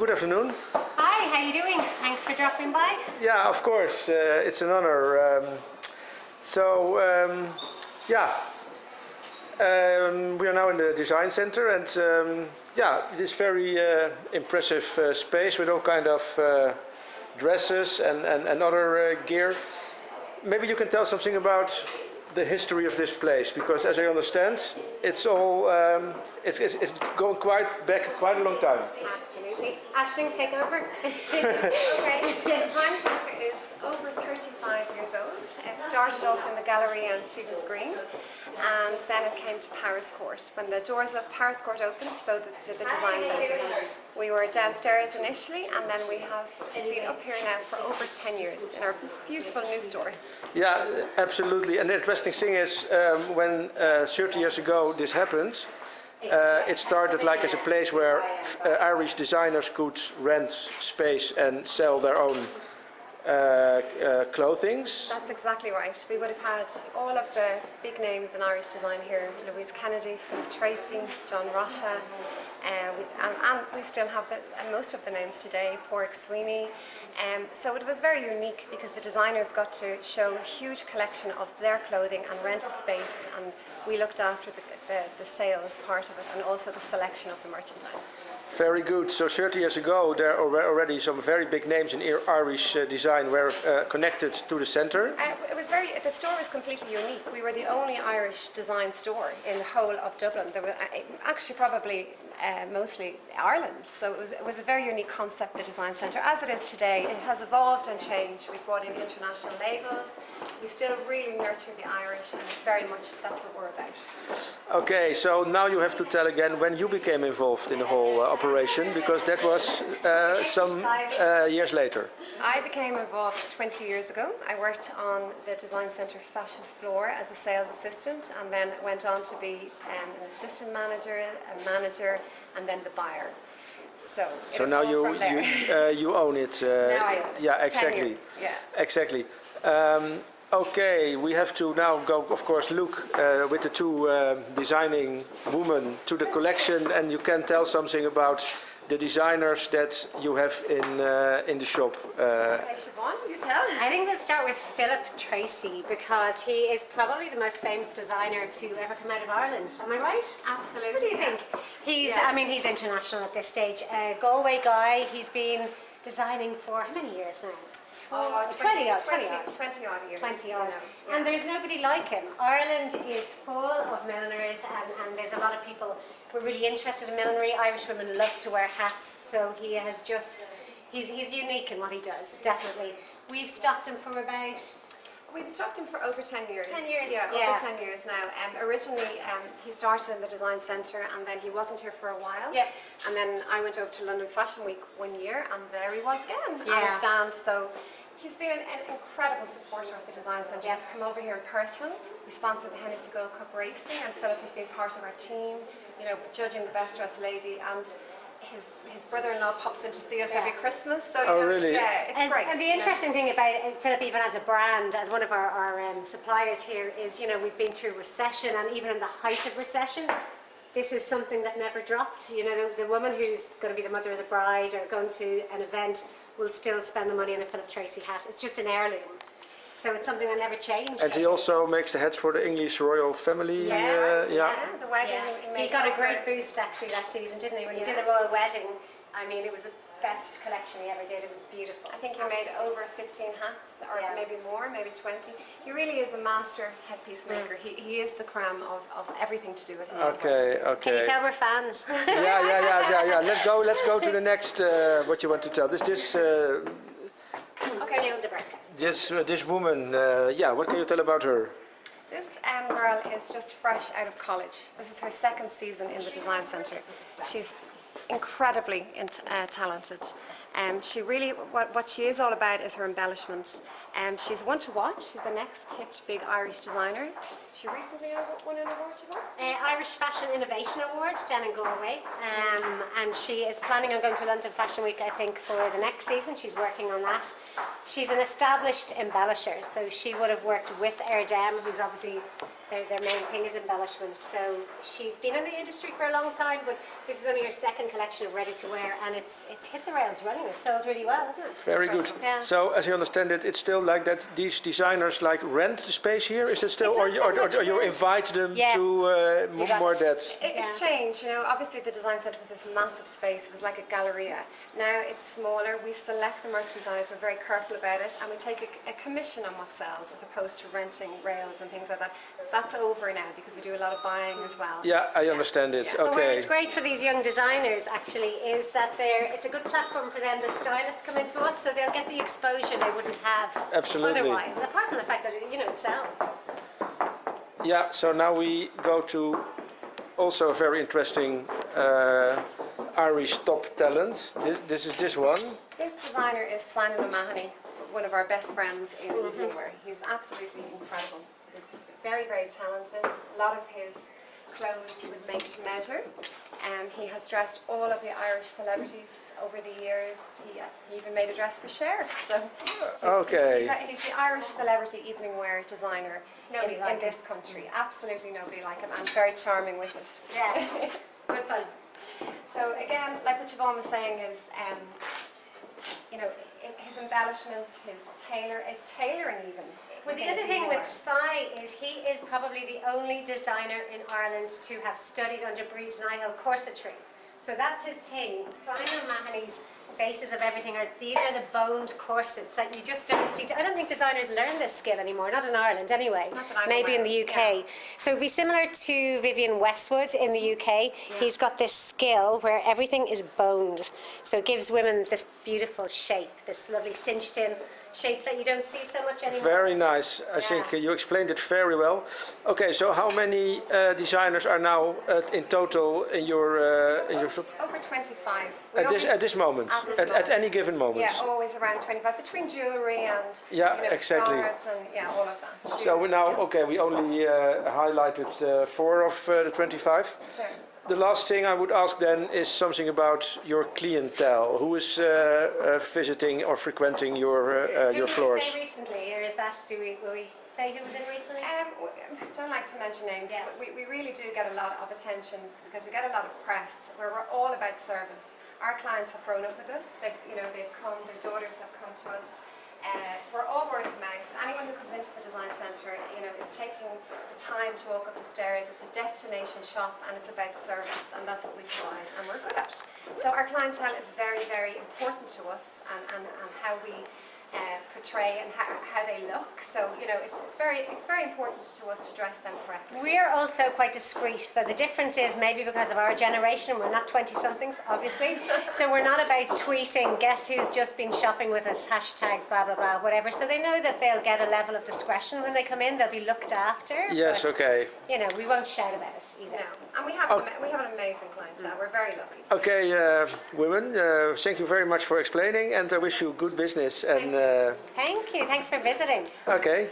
Good afternoon. Hi, how you doing? Thanks for dropping by. Yeah, of course, it's an honor. We are now in the design center, and this very impressive space with all kind of dresses and other gear. Maybe you can tell something about the history of this place, because as I understand, it's all it's going quite a long time. Absolutely. Ashling, take over. Okay, the design centre is over 35 years old. It started off in the gallery on Stephen's Green, and then it came to Powerscourt. When the doors of Powerscourt opened, so did the design centre. We were downstairs initially, and then we have been up here now for over 10 years in our beautiful new store. Yeah, absolutely. And the interesting thing is, when 30 years ago this happened, it started like as a place where Irish designers could rent space and sell their own clothings. That's exactly right. We would have had all of the big names in Irish design here: Louise Kennedy, Philip Tracy, John Rocha, and we still have most of the names today, Porrick Sweeney. So it was very unique because the designers got to show a huge collection of their clothing and rent a space, and we looked after the sales part of it and also the selection of the merchandise. Very good. So 30 years ago, there are already some very big names in Irish design were connected to the center. The store was completely unique. We were the only Irish design store in the whole of Dublin. There were actually probably mostly Ireland. So it was a very unique concept, the design centre. As it is today, it has evolved and changed. We've brought in international labels. We still really nurture the Irish, and it's very much that's what we're about. Okay, so now you have to tell again when you became involved in the whole operation, because that was some years later. I became involved 20 years ago. I worked on the design centre fashion floor as a sales assistant, and then went on to be an assistant manager, a manager, and then the buyer. So now you own it. Now I own it. Yeah, 10 exactly. years, yeah. Exactly. Okay, we have to now go, of course, look with the two designing women to the collection, and you can tell something about the designers that you have in the shop. Okay, Siobhan, you tell. I think we'll start with Philip Tracy because he is probably the most famous designer to ever come out of Ireland. Am I right? Absolutely. What do you think? Yeah. I mean, he's international at this stage. Galway guy. He's been designing for how many years now? 20 odd years. 20 odd. Yeah. And there's nobody like him. Ireland is full of milliners, and there's a lot of people who are really interested in millinery. Irish women love to wear hats, so he has he's unique in what he does, definitely. We've stocked him for about... We've stocked him for over 10 years. 10 years, yeah. yeah. Over 10 years now. Originally, he started in the design centre, and then he wasn't here for a while. Yeah. And then I went over to London Fashion Week 1 year, and there he was again on Yeah. a stand. So he's been an incredible supporter of the design centre. Yeah. He's come over here in person. We sponsored the Hennessy Gold Cup racing, and Philip has been part of our team, you know, judging the best dressed lady, and his brother-in-law pops in to see us every Christmas. So really? Yeah, it's great. And the interesting thing about Philip, even as a brand, as one of our suppliers here, is, you know, we've been through recession, and even in the height of recession, this is something that never dropped. You know, the woman who's going to be the mother of the bride or going to an event will still spend the money on a Philip Tracy hat. It's just an heirloom. So it's something that never changed. And he also makes the hats for the English royal family. Yeah, the wedding. Yeah. He got a great boost actually that season, didn't he? When he did the royal wedding, I mean, it was the best collection he ever did. It was beautiful. I think he made over 15 hats, or maybe more, maybe 20. He really is a master headpiece maker. He is the creme of everything to do with it. Okay. Can you tell we're fans? Yeah. Let's go to the next. What you want to tell? Okay. Jill de Burke. This woman. What can you tell about her? This girl is just fresh out of college. This is her second season in the design centre. She's incredibly talented. She really, what she is all about is her embellishment. She's one to watch. She's the next tipped big Irish designer. She recently won an award, Irish Fashion Innovation Award down in Galway, and she is planning on going to London Fashion Week, I think, for the next season. She's working on that. She's an established embellisher, so she would have worked with Erdem, who's obviously their main thing is embellishment. So she's been in the industry for a long time, but this is only her second collection of ready to wear, and it's hit the rails running. It's sold really well, isn't it? Very good. Yeah. So, as you understand it, it's still like that. These designers like rent the space here. Is it still, It's or not so much you rent. invite them Yeah. to more that? It's changed, you know. Obviously, the design centre was this massive space. It was like a galleria. Now it's smaller. We select the merchandise. We're very careful about it, and we take a commission on what sells, as opposed to renting rails and things like that. That's over now because we do a lot of buying as well. Yeah, I understand it. But where Okay. it's great for these young designers actually is that it's a good platform for them. The stylists come into us, so they'll get the exposure they wouldn't have Absolutely. otherwise. Apart from the fact that it sells. Yeah. So now we go to also a very interesting Irish top talent. This is this one. This designer is Simon O'Mahony, one of our best friends in evening wear. He's absolutely incredible. He's very, very talented. A lot of his clothes he would make to measure. He has dressed all of the Irish celebrities over the years. He even made a dress for Cher. So Okay. he's the Irish celebrity evening wear designer Nobody in like him. this country. Absolutely nobody like him, and very charming with it. Yeah, good fun. So again, like what Yvonne was saying is, his embellishment, his tailoring even. Well, the other thing with Cy is he is probably the only designer in Ireland to have studied under Breeds Nihil corsetry. So that's his thing. Simon O'Mahony's basis of everything are these are the boned corsets that you just don't see. I don't think designers learn this skill anymore, not in Ireland anyway. Not that I'm Maybe in aware the of, UK. yeah. So it'd be similar to Vivienne Westwood in the UK. He's got this skill where everything is boned. So it gives women this beautiful shape, this lovely cinched in shape that you don't see so much anymore. Very nice. I think you explained it very well. Okay, so how many designers are now in total in your shop? Over 25. At this moment, at any given moment. Yeah, always around 25, between jewellery and exactly. scarves and all of that. So we Shoes. now, we only highlighted 4 of the 25. Sure. The last thing I would ask then is something about your clientele. Who is visiting or frequenting your floors? Who did we say recently, or is that, will we say who was in recently? Don't like to mention names, Yeah. but we really do get a lot of attention because we get a lot of press where we're all about service. Our clients have grown up with us. They've come, their daughters have come to us. We're all word of mouth. Anyone who comes into the design centre, is taking the time to walk up the stairs. It's a destination shop and it's about service, and that's what we provide and we're good at. So our clientele is very, very important to us, and how we portray and how they look. So it's very important to us to dress them correctly. We're also quite discreet. So the difference is maybe because of our generation, we're not 20-somethings, obviously. So we're not about tweeting, guess who's just been shopping with us, hashtag blah, blah, blah, whatever. So they know that they'll get a level of discretion when they come in. They'll be looked after. Yes, but, okay. We won't shout about it either. No, and we have an amazing clientele. We're very lucky. Okay, women, thank you very much for explaining, and I wish you good business. And Thank you. Thanks for visiting. okay.